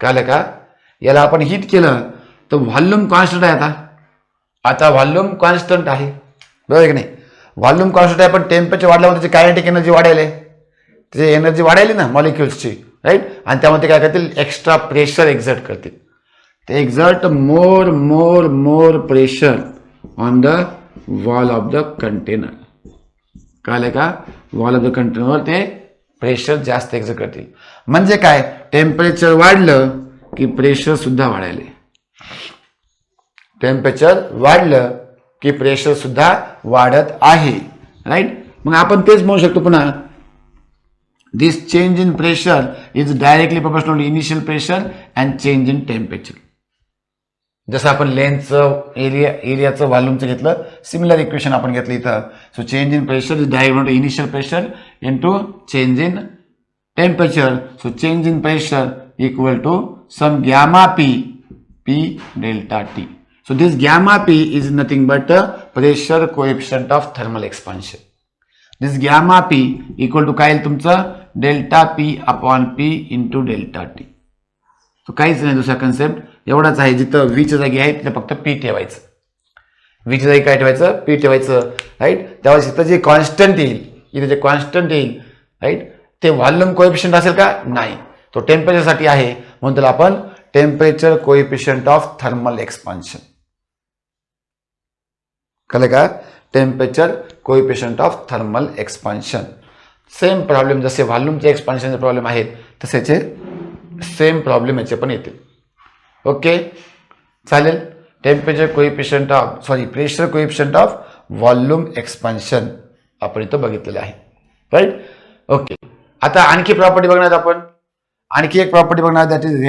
कळलं का? याला आपण हीट केलं तर व्हॉल्यूम कॉन्स्टंट आहे. आता व्हॉल्यूम कॉन्स्टंट आहे बरोबर की नाही. व्हॉल्यूम कॉन्स्टंट आहे, पण टेम्परेचर वाढल्यामुळे त्याची कायनेटिक एनर्जी वाढायली, त्याची एनर्जी वाढायली ना मॉलिक्युल्सची. राईट. आणि त्यामध्ये काय करतील, एक्स्ट्रा प्रेशर एक्झर्ट करतील. ते exert more pressure on the wall of the container. कळलं का? वॉल ऑफ द कंटेनरवर ते प्रेशर जास्त एक्झर्ट करतील. म्हणजे काय, टेम्परेचर वाढलं की प्रेशर सुद्धा वाढायले. टेम्परेचर वाढलं की प्रेशर सुद्धा वाढत आहे. राईट. मग आपण तेच म्हणू शकतो पुन्हा, this change in pressure is directly proportional to initial pressure and change in temperature. जसं आपण लेन्थचं एरियाचं व्हॉल्यूमचं घेतलं, सिमिलर इक्वेशन आपण घेतलं इथं. So change in pressure is direct to initial pressure into change in temperature. So change in pressure equal to some gamma P delta T. So this gamma P is nothing but a pressure coefficient of thermal expansion. This gamma P equal to काय येईल तुमचं, delta P upon P into delta T. So काहीच नाही दुसरा concept, एवढाच आहे. जिथं V च्या जागी आहे तिथं फक्त P ठेवायचं. V च्या जागी काय ठेवायचं, P ठेवायचं. राईट. त्यावेळेस इथं जे कॉन्स्टंट येईल, इथे जे कॉन्स्टंट येईल, राईट, ते व्हॉल्यूम कोएफिशियंट असेल का, नाही, तो टेम्परेचरसाठी आहे, म्हणून त्याला आपण temperature coefficient of thermal expansion. कळलं का, temperature coefficient of thermal expansion. Same problem जसे व्हॉल्यूमचे एक्सपान्शनचे प्रॉब्लेम आहेत तसेचे सेम प्रॉब्लेम याचे पण येतील. ओके, चालेल. Temperature coefficient of pressure coefficient of volume expansion आपण इथं बघितलेलं आहे. राईट. ओके, आता आणखी प्रॉपर्टी बघणार आपण. आणखी एक प्रॉपर्टी बघणार, that is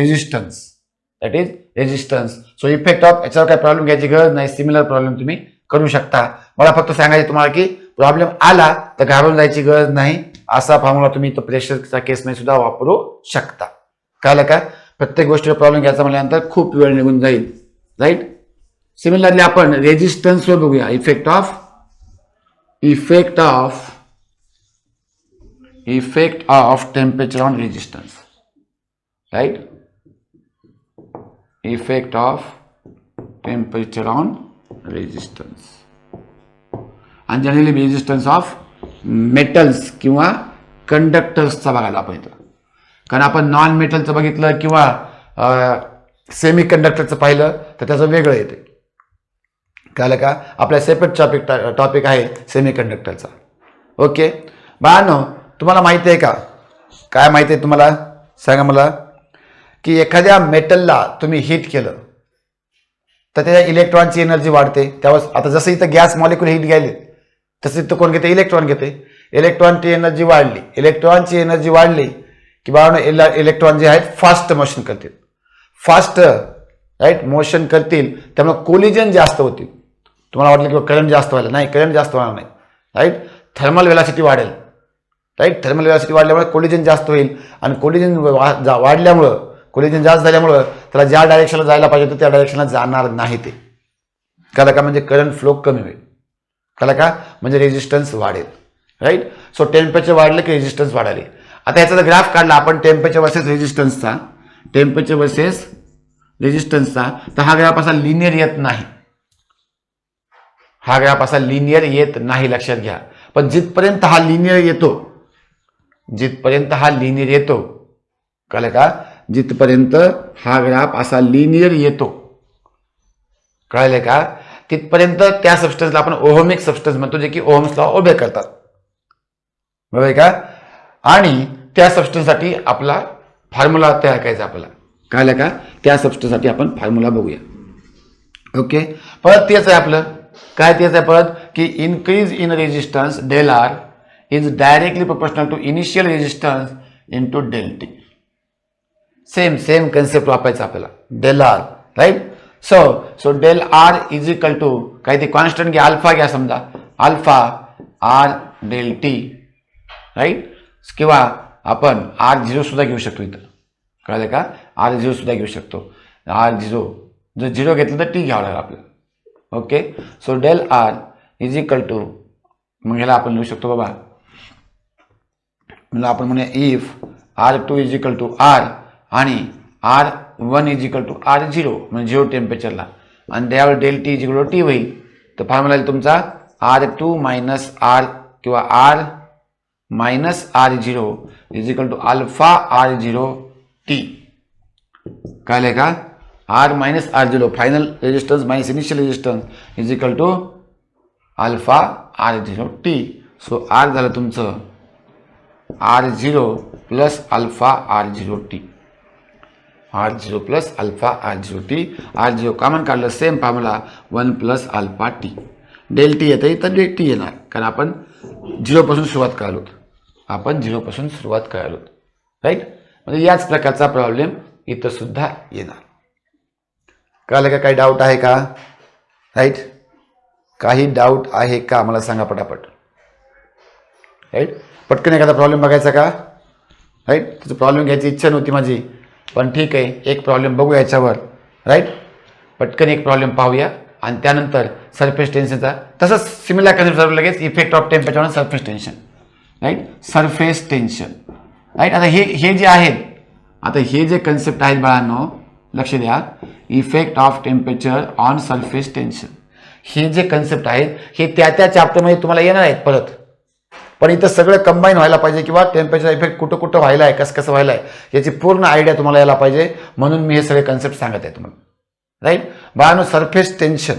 resistance. So effect of, याच्यावर काय प्रॉब्लेम घ्यायची गरज नाही, सिमिलर प्रॉब्लेम तुम्ही करू शकता. मला फक्त सांगायचं तुम्हाला की प्रॉब्लेम आला तर घाबरून जायची गरज नाही. असा फॉर्म्युला तुम्ही तो प्रेशरच्या केसमध्ये सुद्धा वापरू शकता. कळलं का, प्रत्येक गोष्टीवर प्रॉब्लेम घ्यायचा म्हटल्यानंतर खूप वेळ निघून जाईल. राईट. सिमिलरली आपण रेजिस्टन्सवर बघूया. Effect of temperature on resistance. Right. Effect of temperature on resistance आणि जनरली रेजिस्टन्स ऑफ मेटल्स किंवा कंडक्टर्सचा बघायला आपण इथं. कारण आपण नॉन मेटलचं बघितलं किंवा सेमी कंडक्टरचं पाहिलं तर त्याचं वेगळं येते. कळलं का, आपला सेपरेट टॉपिक आहे सेमी कंडक्टरचा. ओके बाळांनो, तुम्हाला माहिती आहे का, काय माहिती आहे तुम्हाला, सांगा मला, की एखाद्या मेटलला तुम्ही हीट केलं तर त्याच्या इलेक्ट्रॉनची एनर्जी वाढते. त्यावेळेस आता जसं इथं गॅस मॉलिक्युल हीट गेले तसं इथं कोण घेते, इलेक्ट्रॉन घेते. इलेक्ट्रॉनची एनर्जी वाढली, इलेक्ट्रॉनची एनर्जी वाढली की बाळांनो इलेक्ट्रॉन जे आहेत फास्ट मोशन करतील, फास्ट राईट मोशन करतील, त्यामुळे कोलिजन जास्त होतील. तुम्हाला वाटलं की करंट जास्त व्हायला, नाही, करंट जास्त होणार नाही. राईट. थर्मल वेलॉसिटी वाढेल. राईट. थर्मल वेलॉसिटी वाढल्यामुळे कोलिजन जास्त होईल आणि कोलिजन वाढल्यामुळं, कोलिजन जास्त झाल्यामुळं त्याला ज्या डायरेक्शनला जायला पाहिजे होतं त्या डायरेक्शनला जाणार नाही ते. कळलं का, म्हणजे करंट फ्लो कमी होईल. कळलं का, म्हणजे रेजिस्टन्स वाढेल. राईट. सो टेम्परेचर वाढलं की रेजिस्टन्स वाढाले. आता याचा जर ग्राफ काढला आपण टेम्परेचर वर्सेस रेजिस्टन्सचा, तर हा ग्राफ असा लिनियर येत नाही. हा ग्राफ असा लिनियर येत नाही, लक्षात घ्या. पण जिथपर्यंत हा लिनियर येतो, कळलं का, जिथपर्यंत हा ग्राफ असा लिनियर येतो, कळले का, तिथपर्यंत त्या सबस्टन्सला आपण ओहमिक सबस्टन्स म्हणतो, जे की ओहम्स लॉ ओबे करतात. बरोबर आहे का. आणि त्या सबस्टन्ससाठी आपला फॉर्म्युला तयार करायचा आपल्याला. कळलं का, त्या सबस्टन्ससाठी आपण फॉर्म्युला बघूया. ओके, परत तेच आहे आपलं, काय तेच आहे परत, की increase in resistance del R is directly proportional to initial resistance into del T. Same concept वापरायचा आपल्याला, del R. Right. So del R is equal to काही ते कॉन्स्टंट घ्या, अल्फा घ्या, समजा alpha R del T. Right. किंवा आपण R0 सुद्धा घेऊ शकतो इथं. कळलं का, R0 सुद्धा घेऊ शकतो. R0 जर 0 घेतलं तर T घ्यावं लागेल आपल्याला. Okay. So del R is equal to, मग ह्याला आपण लिहू शकतो बाबा, म्हणजे आपण म्हणूया if R2 is equal to R आणि R1 is equal to R0 म्हणजे 0 टेम्परेचरला, आणि त्यावर del T is equal to T होईल. तर फॉर्म्युला येईल तुमचा R2 मायनस R किंवा R minus R0 is equal to alpha R0 T. कळले का, R minus R0 final resistance minus initial resistance is equal to alpha R0 T. So R झालं तुमचं R0 plus alpha R0 T. R0 plus alpha R0t. R0 common काढलं same formula 1 plus alpha T. Del T येतं इथं del T येणार कारण आपण 0 पासून सुरुवात करालो. राईट. म्हणजे याच प्रकारचा प्रॉब्लेम इथं सुद्धा येणार. कळलं का? काही डाऊट आहे का? राईट. काही डाऊट आहे का मला सांगा पटापट. राईट. पटकन एखादा प्रॉब्लेम बघायचा का? राईट. त्याचा प्रॉब्लेम घ्यायची इच्छा नव्हती माझी पण ठीक आहे एक प्रॉब्लेम बघू याच्यावर. राईट. पटकन एक प्रॉब्लेम पाहूया आणि त्यानंतर सरफेस टेन्शनचा तसंच सिमिलर कन्सेप्ट लगेच effect of temperature on surface tension. Right. Surface tension. Right. आता हे जे आहेत आता हे जे कन्सेप्ट आहेत बाळांनो लक्ष द्या. Effect of temperature on surface tension हे जे कन्सेप्ट आहेत हे त्या चॅप्टरमध्ये तुम्हाला येणार आहेत परत. पण इथं सगळं कंबाईन व्हायला पाहिजे किंवा टेम्परेचर इफेक्ट कुठं कुठं व्हायला आहे कसं व्हायला आहे याची पूर्ण आयडिया तुम्हाला यायला पाहिजे म्हणून मी हे सगळे कन्सेप्ट सांगत आहे तुम्हाला. राईट. बाळांनो सरफेस टेन्शन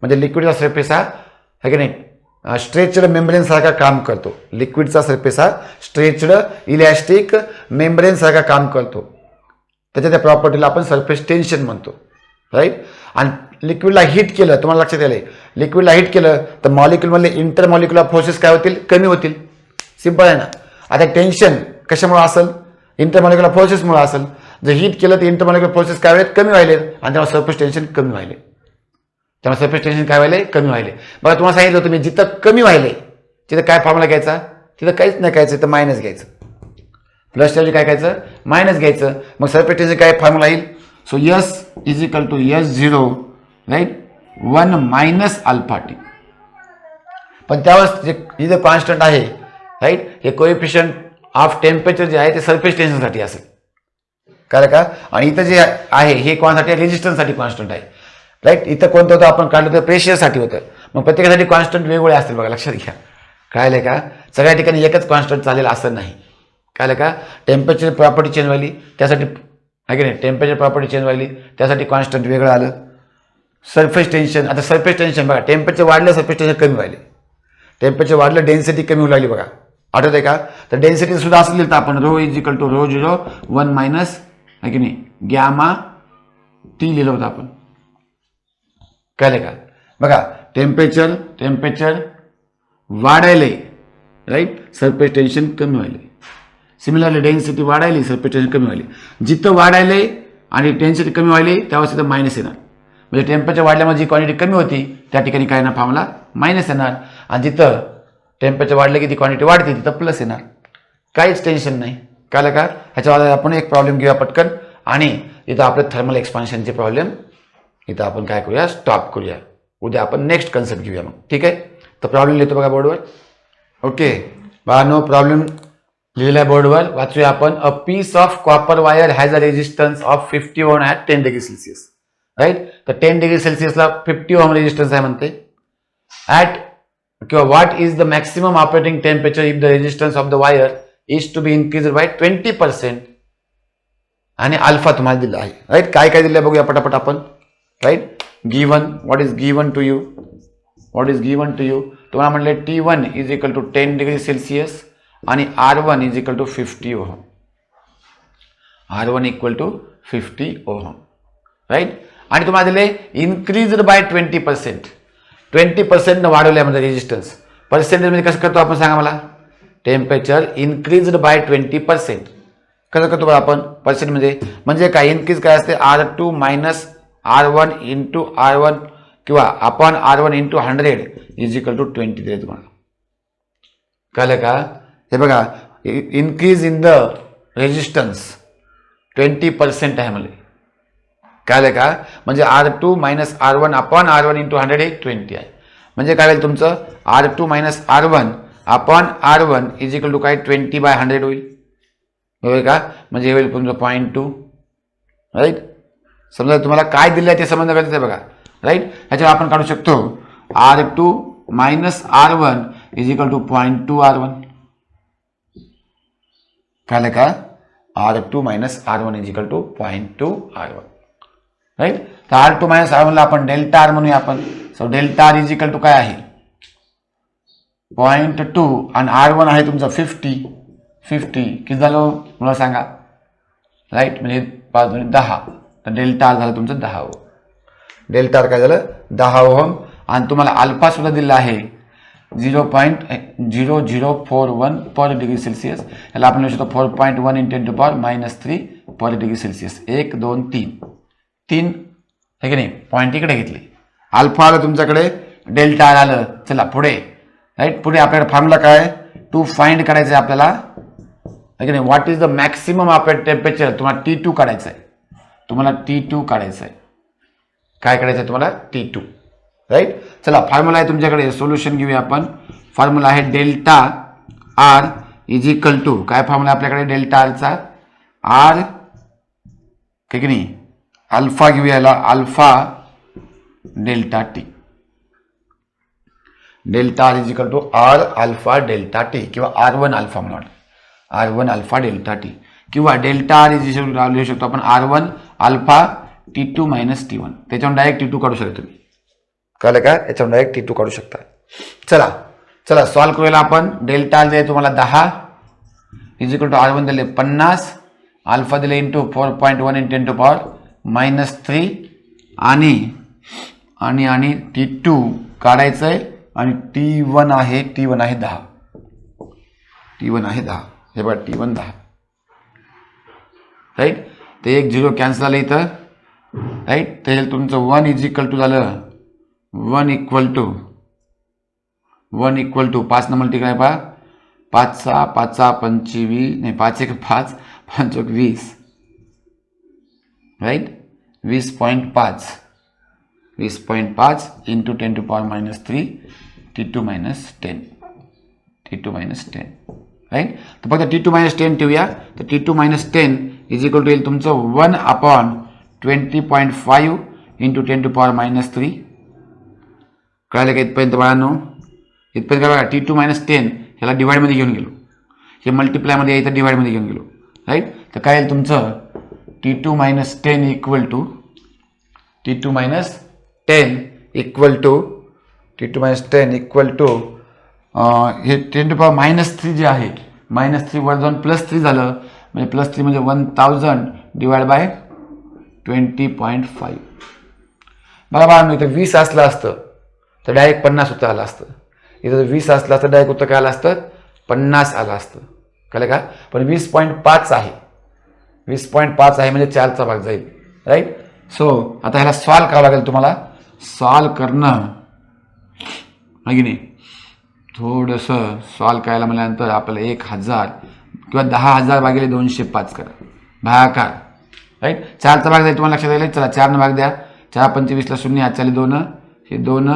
म्हणजे लिक्विडचा सरफेस हा आहे की नाही स्ट्रेचड मेम्ब्रेन सारखा काम करतो. लिक्विडचा सरफेस हा स्ट्रेचड इलॅस्टिक मेम्ब्रेन सारखा काम करतो. त्याच्या त्या प्रॉपर्टीला आपण सरफेस टेन्शन म्हणतो. राईट. आणि लिक्विडला हीट केलं तुम्हाला लक्षात आलंय लिक्विडला हीट केलं तर मॉलिक्यूलमधले इंटरमॉलिक्युलर फोर्सेस काय होतील? कमी होतील. सिंपल आहे ना. आता टेन्शन कशामुळे असेल? इंटरमॉलिक्युलर फोर्सेसमुळे असेल. जर हीट केलं तर इंटरमॉलिक्युलर फोर्सेस काय व्हायले? कमी व्हायले आणि त्यामुळे सरफेस टेन्शन कमी व्हायले. त्यामुळे सरफेस टेन्शन काय व्हायले? कमी व्हायले. बघा तुम्हाला सांगितलं तुम्ही जिथं कमी व्हायले तिथं काय फॉर्म्युला घ्यायचा? तिथं काहीच नाही घ्यायचं तर मायनस घ्यायचं. प्लस त्याऐवजी काय घ्यायचं? मायनस घ्यायचं. मग सरफेस टेन्शन काय फॉर्म्युला येईल? So S is equal to S0 right 1 minus alpha T. पण त्यावेळेस जे इथं कॉन्स्टंट आहे राईट हे कोएफिशियंट ऑफ टेम्परेचर जे आहे ते सरफेस टेन्शनसाठी असेल. कळलं का? आणि इथं जे आहे हे कोणासाठी? रेजिस्टन्ससाठी कॉन्स्टंट आहे. राईट. इथं कोणतं होतं आपण काढलं तर प्रेशरसाठी होतं. मग प्रत्येकासाठी कॉन्स्टंट वेगवेगळे असतील बघा लक्षात घ्या. कळलं का? सगळ्या ठिकाणी एकच कॉन्स्टंट चालेल असं नाही. कळलं का? टेम्परेचर प्रॉपर्टी चेंज व्हायली त्यासाठी आहे की नाही टेम्परेचर प्रॉपर्टी चेंज व्हायली त्यासाठी कॉन्स्टंट वेगळं आलं. सरफेस टेन्शन आता सरफेस टेन्शन बघा टेम्परेचर वाढलं सरफेस टेन्शन कमी व्हायले. टेम्परेचर वाढलं डेन्सिटी कमी होऊ लागली बघा. आठवत आहे का? तर डेन्सिटी सुद्धा असं लिहिलं तर आपण rho is equal to ρ0 1 minus आहे की नाही गॅमा टी लिहिलं होतं आपण. कळलं का? बघा टेम्परेचर वाढायले राईट सरफेस टेन्शन कमी व्हायले. सिमिलरली डेन्सिटी वाढायली सरफेस टेन्शन कमी व्हायली. जिथं वाढायले आणि डेन्सिटी कमी व्हायली त्यावेळेस तिथं मायनस येणार. म्हणजे टेम्परेचर वाढल्यामुळे जी क्वांटिटी कमी होती त्या ठिकाणी काय ना फॉर्म्युला मायनस येणार आणि जिथं टेम्परेचर वाढलं की ती क्वांटिटी वाढते तिथं प्लस येणार. काहीच टेन्शन नाही. कळलं का? ह्याच्यावर आपण एक प्रॉब्लेम घेऊया पटकन आणि इथं आपलं थर्मल एक्सपान्शनचे प्रॉब्लेम इथं आपण काय करूया स्टॉप करूया. उद्या आपण नेक्स्ट कन्सेप्ट घेऊया मग. ठीक आहे. तर प्रॉब्लेम लिहितो बघा बोर्डवर. ओके बघा नो प्रॉब्लेम लिहिला बोर्डवर वाचूया आपण. A piece of copper wire has a resistance of 50 ohm at 10 degree Celsius. Right. तर 10 डिग्री सेल्सिअसला 50 ओम रेजिस्टन्स आहे म्हणते. ॲट किंवा what is the maximum operating temperature if the resistance of the wire is to be increase by 20% आणि alpha तुम्हाला दिला आहे. Right. काय काय दिलं बघूया पटापट आपण. Right. Given what is given to you तुम्हाला म्हणले T1 is equal to 10 degree Celsius आणि R1 is equal to 50 ohm. R1 equal to 50 ohm. Right. आणि तुम्हाला दिले इन्क्रीज्ड बाय 20%. 20% वाढवल्यामध्ये रेजिस्टन्स पर्सेंटेजमध्ये कसं करतो आपण सांगा मला. टेम्परेचर इन्क्रीज्ड बाय 20% कसं करतो बघा आपण पर्सेंटमध्ये. म्हणजे काय इन्क्रीज काय असते R2 minus R1 into R1 किंवा upon R1 into 100 is equal to 20 दिले तुम्हाला. कळलं का? हे बघा इन्क्रीज इन द रेजिस्टन्स 20% आहे मला. कळलं का? म्हणजे R2 minus R1 upon R1 into 100 हे 20 आहे. म्हणजे काय होईल तुमचं R2 minus R1 upon R1 is equal to काय 20/100 होईल. बरोबर का? म्हणजे हे होईल तुमचं 0.2. राईट. समजा तुम्हाला काय दिलं आहे ते संबंध करायचं आहे बघा. राईट. ह्याच्यावर आपण काढू शकतो R2 minus R1 is equal to 0.2 R1. कळलं का? R2 minus R1 is equal to 0.2 R1. Right. तर R2 मायनस R1 ला आपण डेल्टा R म्हणूया आपण. So delta R is equal to काय आहे 0.2 आणि R1 आहे तुमचा 50 किती झालं मला सांगा. राईट. म्हणजे 5 2 10, तर डेल्टा आर झालं तुमचं 10 ओहम. डेल्टा आर काय झालं 10 ओहम. आणि तुम्हाला अल्फा सुद्धा दिला आहे 0.0041 पर डिग्री सेल्सिअस. याला आपण लिहू शकतो 4.1 × 10⁻³ पर डिग्री सेल्सिअस. 1 2 3 3 आहे की नाही, पॉईंट इकडे घेतले. अल्फा आलं तुमच्याकडे, डेल्टा आर आलं. चला पुढे, राईट. पुढे आपल्याकडे फॉर्म्युला काय, टू फाइंड करायचं आहे आपल्याला, आहे की नाही. What is the maximum of temperature. तुम्हाला T2 काढायचं आहे. तुम्हाला T2 काढायचं आहे. काय करायचं आहे तुम्हाला, T2, राईट. चला फॉर्म्युला आहे तुमच्याकडे, सोल्युशन घेऊया आपण. फॉर्म्युला आहे delta R is equal to, काय फॉर्म्युला आपल्याकडे डेल्टा आरचा, आर ठीक नाही, अल्फा घेऊया याला, alpha delta T. Delta R is equal to R alpha delta T, किंवा R1 अल्फा म्हणून, R1 अल्फा डेल्टा टी, किंवा delta R is equal to लिहू शकतो आपण R1 अल्फा T2 - T1. त्याच्यावर डायरेक्ट T2 काढू शकता तुम्ही. कळलं का, याच्यावर डायरेक्ट T2 काढू शकता. चला चला सॉल्व करूया आपण. डेल्टा आर दिले तुम्हाला 10 इज इक्वल टू R1 दिले 50, अल्फा दिले इंटू 4.1 × 10⁻³ आणि T2 काढायचं आहे. आणि T1 आहे 10. T1 आहे 10. हे बघा T1 10, राईट. ते एक 0 कॅन्सल झालं इथं, राईट. ते तुमचं 1 इज इक्वल टू झालं 1 इक्वल टू 5 न मल्टिप्लाय पहा, 5 6 5 6 25 नाही, 5 1 5 5 1 20, राईट. 20.5 into 10⁻³ T2 - 10, right. तर फक्त T2 - 10 ठेवूया. तर T2 - 10 इज इक्वल टू येईल तुमचं 1/20.5 इंटू 10⁻³ कळलं का इथपर्यंत बाळांनो. इथपर्यंत काय बघा, T2 - 10 ह्याला डिवाइडमध्ये घेऊन गेलो, हे मल्टिप्लायमध्ये इथं डिवाइडमध्ये घेऊन गेलो, राईट. तर काय येईल तुमचं T2 - 10 इक्वल टू हे T2 - 10 जे आहे, -3 वर जाऊन +3 झालं, म्हणजे +3 म्हणजे 1000 / 20.5. बघा बाळांनो, इथं 20 असलं असतं तर डायरेक्ट 50 उत्तर आलं असतं. इथं 20 असलं असतं डायरेक्ट उत्तर काय आलं असतं, 50 आलं असतं. कळलं का. पण 20.5 आहे, 20.5 आहे म्हणजे 4चा भाग जाईल, राईट. सो आता ह्याला सॉल्व करावं लागेल तुम्हाला. सॉल्व करणं आहे नाही, थोडंसं सॉल्व करायला म्हटल्यानंतर आपल्याला 1000 किंवा 10,000 भागिले 205 करा, भागाकार, राईट. 4चा भाग जाईल तुम्हाला लक्षात येईल. चला 4 न भाग द्या. 4 25 ला 0, 8 चाले 2, हे 2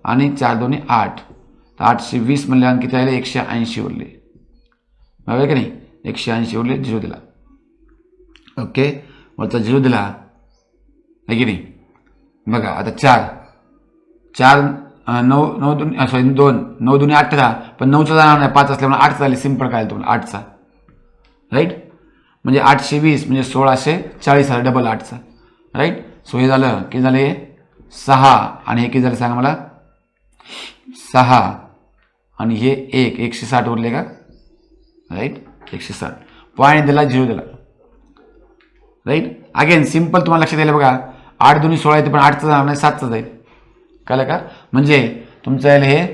आणि 4 2 8, तर 820 म्हणल्यानंतर किती राहिले, 180 उरले, बरोबर की नाही. 180 उरले, 0 दिला. ओके, वरचा 0 दिला आहे की नाही. बघा आता 4 9 9 2 18, पण 9चा जाणार नाही, 5 असल्यामुळे 8चा झाले. सिंपल काय तुम्हाला 8चा, राईट. म्हणजे 820 म्हणजे 1640 झालं, डबल 8चा, राईट. सो हे झालं किती झाले 6, आणि हे किती झालं सांगा मला, 6 आणि हे 160 उरले का, राईट. 160 पॉईंट दिला, 0 दिला, राईट. अगेन सिंपल तुम्हाला लक्षात येईल. बघा 8 2 16 येते, पण 8चा जाणार नाही, 7चा जाईल. कळलं का. म्हणजे तुमचं यायला हे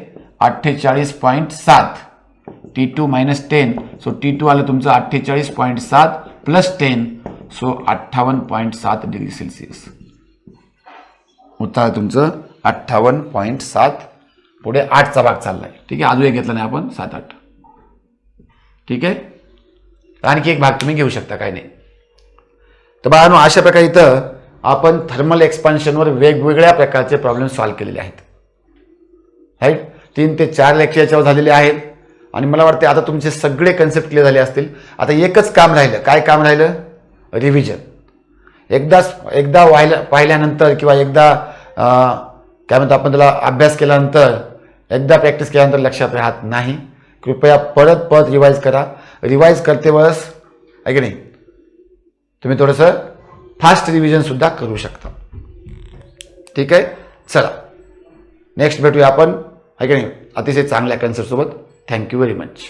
48.7 T2 - 10. सो T2 आलं तुमचं 48.7 + 10, सो 58.7 डिग्री सेल्सिअस. उत्तर तुमचं 58.7. पुढे 8चा भाग चाललाय, ठीक आहे. अजून एक घेतला नाही आपण, 7 8, ठीक आहे. आणखी एक भाग तुम्ही घेऊ शकता, काय नाही. तर बाळांनो, अशा प्रकारे इथं आपण थर्मल एक्सपान्शनवर वेगवेगळ्या प्रकारचे प्रॉब्लेम सॉल्व्ह केलेले आहेत, राईट. 3 ते 4 लेक्चर याच्यावर झालेले आहेत. आणि मला वाटते आता तुमचे सगळे कन्सेप्ट क्लिअर झाले असतील. आता एकच काम राहिलं. काय काम राहिलं, रिव्हिजन. एकदा पाहिल्यानंतर किंवा एकदा काय म्हणतो आपण त्याला, अभ्यास केल्यानंतर, एकदा प्रॅक्टिस केल्यानंतर लक्षात राहत नाही. कृपया परत रिवाईज करा. रिवाईज करते वेळेस आहे की नाही, तुम्ही थोडंसं फास्ट रिव्हिजन सुद्धा करू शकता, ठीक आहे. चला नेक्स्ट भेटूया आपण, आहे की नाही, अतिशय चांगल्या कन्सेप्ट सोबत. Thank you very much.